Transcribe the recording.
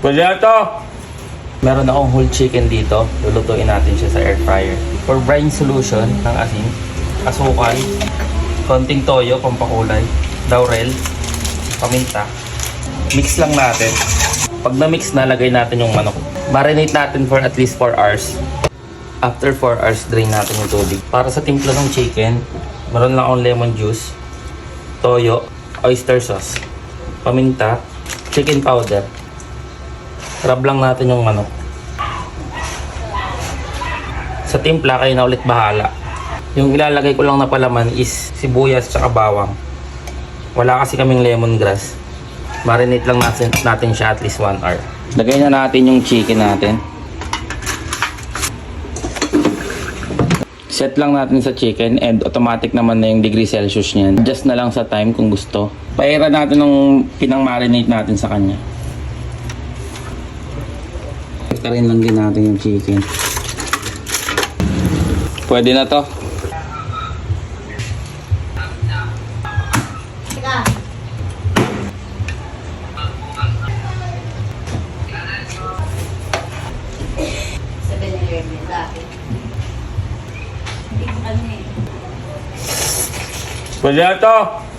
Pwede na to! Meron akong whole chicken dito. Lulutuin natin siya sa air fryer. For brine solution ng asin, asukal, konting toyo, pampakulay, laurel, paminta. Mix lang natin. Pag na-mix na, lagay natin yung manok. Marinate natin for at least 4 hours. After 4 hours, drain natin yung tubig. Para sa timpla ng chicken, meron lang akong lemon juice, toyo, oyster sauce, paminta, chicken powder. Rub lang natin yung manok. Sa timpla, kayo na ulit bahala. Yung ilalagay ko lang na palaman is sibuyas at bawang. Wala kasi kaming lemongrass. Marinate lang natin siya at least 1 hour. Lagay na natin yung chicken natin. Set lang natin sa chicken and automatic naman na yung degree Celsius niyan. Adjust na lang sa time kung gusto. Paira natin ng pinang-marinate natin sa kanya. Rin lang din natin yung chicken. Pwede na to. Pwede na to.